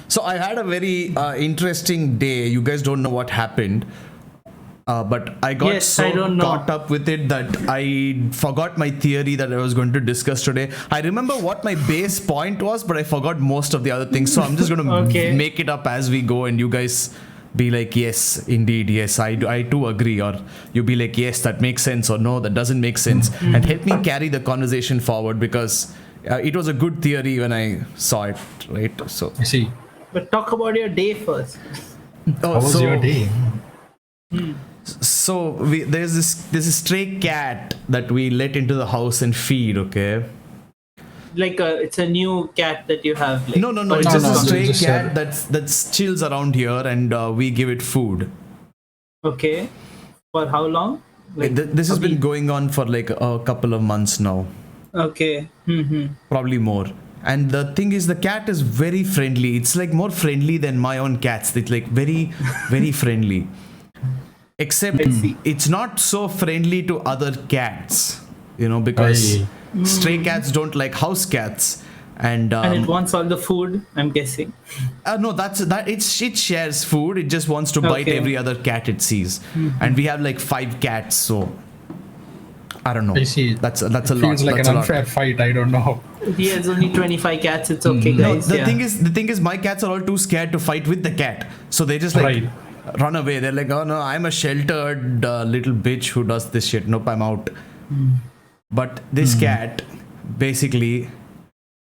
So I had a very interesting day. You guys don't know what happened. But I got caught up with it that I forgot my theory that I was going to discuss today. I remember what my base point was, but I forgot most of the other things. So I'm just going to make it up as we go, and you guys be like, yes, indeed, yes, I too agree. Or you be like, yes, that makes sense, or no, that doesn't make sense. And help me carry the conversation forward, because it was a good theory when I saw it, right? So I see. But talk about your day first. How was your day? So there's this stray cat that we let into the house and feed. Okay. Like it's a new cat that you have. Like, No. It's just a stray cat that's chills around here, and we give it food. Okay. For how long? Like, this has been going on for like a couple of months now. Okay. Probably more. And the thing is, the cat is very friendly. It's like more friendly than my own cats. It's like very, very friendly. Except it's not so friendly to other cats, because stray cats don't like house cats, and it wants all the food, I'm guessing. No, it shares food. It just wants to bite every other cat it sees, and we have like 5 cats, so I don't know. I see. That's a lot. Feels like an unfair fight. I don't know. He has only 25 cats. It's okay, guys. No, the thing is, my cats are all too scared to fight with the cat, so they just run away. They're like, oh no, I'm a sheltered little bitch who does this shit. Nope, I'm out. But this cat basically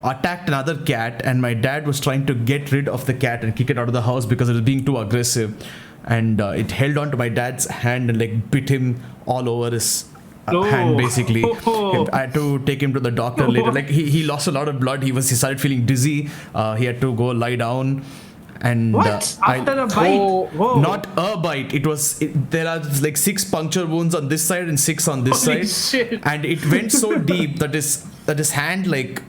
attacked another cat, and my dad was trying to get rid of the cat and kick it out of the house because it was being too aggressive, and it held on to my dad's hand and like bit him all over his hand, basically. I had to take him to the doctor later. Like he lost a lot of blood. He started feeling dizzy. He had to go lie down. And what? After a bite? Whoa. Not a bite. There are like 6 puncture wounds on this side and 6 on this Holy side. Shit. And it went so deep that his hand, like,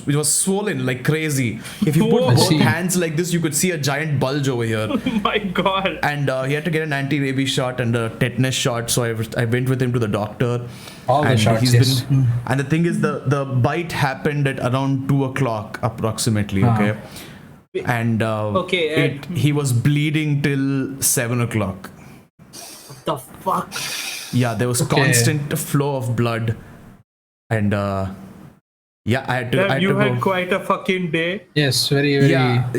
it was swollen like crazy. If you put both hands like this, you could see a giant bulge over here. Oh my god. And he had to get an anti-rabies shot and a tetanus shot. So I went with him to the doctor. All the shots, yes. And the thing is, the bite happened at around 2 o'clock approximately. Okay. And he was bleeding till 7 o'clock. What the fuck? Yeah, there was constant flow of blood, and I had to. You had quite a fucking day. Yes, very, very.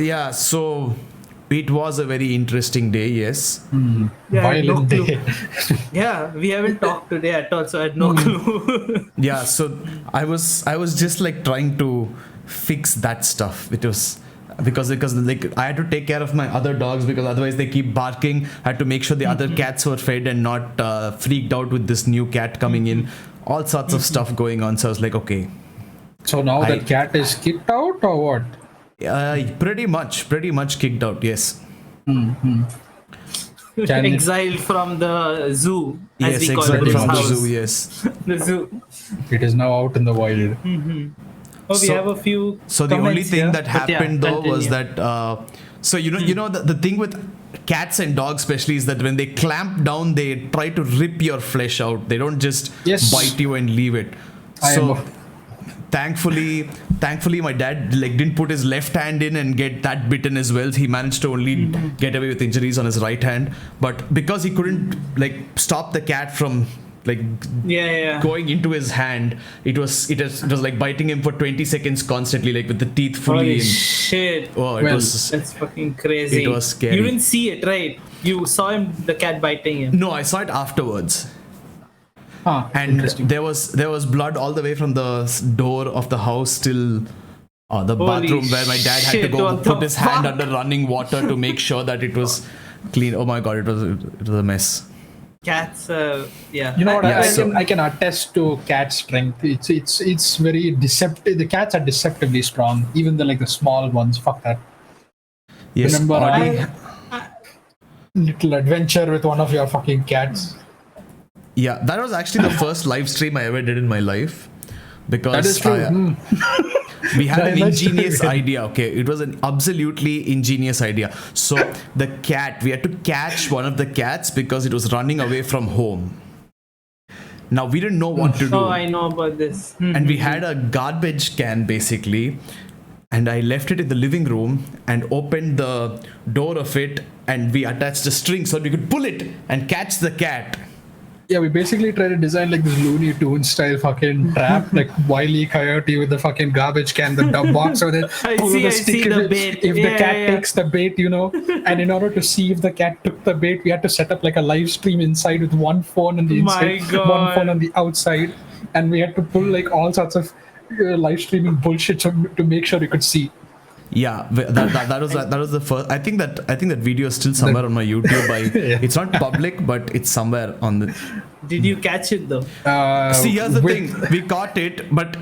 Yeah. So it was a very interesting day. Yes. Violent day. Yeah, we haven't talked today at all, so I had no clue. Yeah. So I was just like trying to fix that stuff. It was. Because like I had to take care of my other dogs, because otherwise they keep barking. I had to make sure the other cats were fed and not freaked out with this new cat coming in. All sorts of stuff going on. So I was like, okay. So now that cat is kicked out or what? Pretty much kicked out. Yes. Exiled from the zoo. As we call it, from house. the zoo. Yes. The zoo. It is now out in the wild. We have a few. So the only thing that happened though was that the thing with cats and dogs especially is that when they clamp down, they try to rip your flesh out. They don't just bite you and leave it. Thankfully my dad didn't put his left hand in and get that bitten as well. He managed to only get away with injuries on his right hand, but because he couldn't stop the cat from going into his hand, it was like biting him for 20 seconds constantly, like with the teeth fully Holy in. Shit. That's fucking crazy. It was scary. You didn't see it, right? You saw the cat biting him. No, I saw it afterwards. And there was blood all the way from the door of the house till the bathroom, where my dad had to go put his hand under running water to make sure that it was clean. Oh my god, it was a mess. Cats, You know what? I can attest to cat strength. It's very deceptive. The cats are deceptively strong, even the small ones. Fuck that. Yes. Remember little adventure with one of your fucking cats? Yeah, that was actually the first live stream I ever did in my life, because that is true. We had an ingenious idea. Okay, it was an absolutely ingenious idea. So we had to catch one of the cats because it was running away from home. Now we didn't know what to do. Oh, I know about this. And we had a garbage can basically, and I left it in the living room and opened the door of it, and we attached a string so we could pull it and catch the cat. Yeah, we basically tried to design like this Looney Tunes style fucking trap, like Wile E. Coyote with the fucking garbage can, the dub box, or then pull the stick the bait. if the cat takes the bait, And in order to see if the cat took the bait, we had to set up like a live stream inside with one phone on the inside, one phone on the outside, and we had to pull like all sorts of live streaming bullshit to make sure we could see. Yeah, that was the first. I think that video is still somewhere on my YouTube. It's not public, but it's somewhere on the. Did you catch it though? See, here's the thing: we caught it, but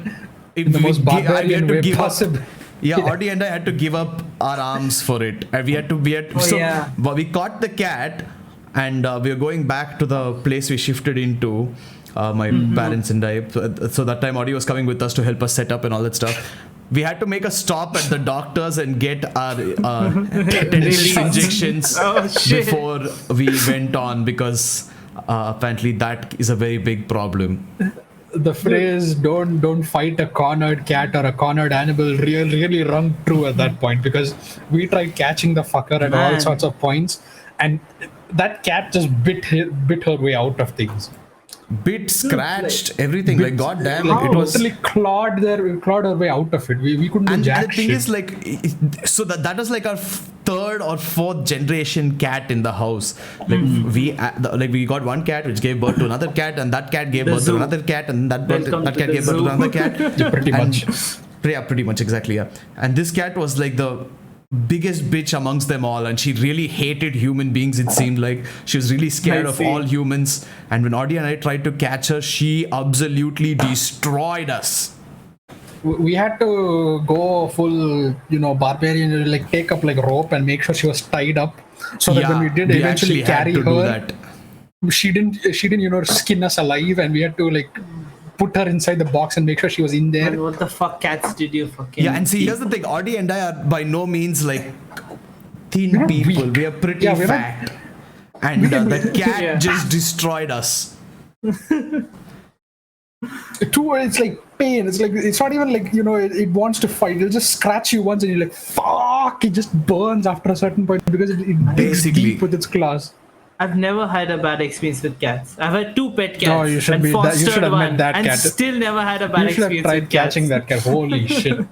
in the most barbarian way possible. Yeah, Audie and I had to give up our arms for it. And we had to. We caught the cat, and we were going back to the place we shifted into. My parents and I. So that time, Audie was coming with us to help us set up and all that stuff. We had to make a stop at the doctor's and get our tetanus injections before we went on, because apparently that is a very big problem. The phrase "don't fight a cornered cat or a cornered animal" really rung true at that point, because we tried catching the fucker at all sorts of points, and that cat just bit her way out of things. Bit, scratched, everything. Like goddamn, it was literally clawed our way out of it. We couldn't do jack shit. And the thing is, so that was like our third or fourth generation cat in the house. Like we got one cat which gave birth to another cat, and that cat gave birth to another cat, and that cat gave birth to another cat. Pretty much exactly. Yeah, and this cat was like the biggest bitch amongst them all, and she really hated human beings. It seemed like she was really scared of all humans, and when Audie and I tried to catch her, she absolutely destroyed us. We had to go full barbarian, like take up like rope and make sure she was tied up, so that when we did eventually carry her, she didn't skin us alive, and we had to like put her inside the box and make sure she was in there. And what the fuck cats did you fucking... Yeah, and see, here's the thing. Audie and I are by no means like thin people. We are pretty fat. And the cat just destroyed us. It's like pain. It's like, it's not even like, it wants to fight. It'll just scratch you once and you're like, fuck! It just burns after a certain point because it digs deep with its claws. I've never had a bad experience with cats. I've had 2 pet cats. No, you should have met that cat. And still never had a bad experience with cats. You should have tried catching that cat. Holy shit.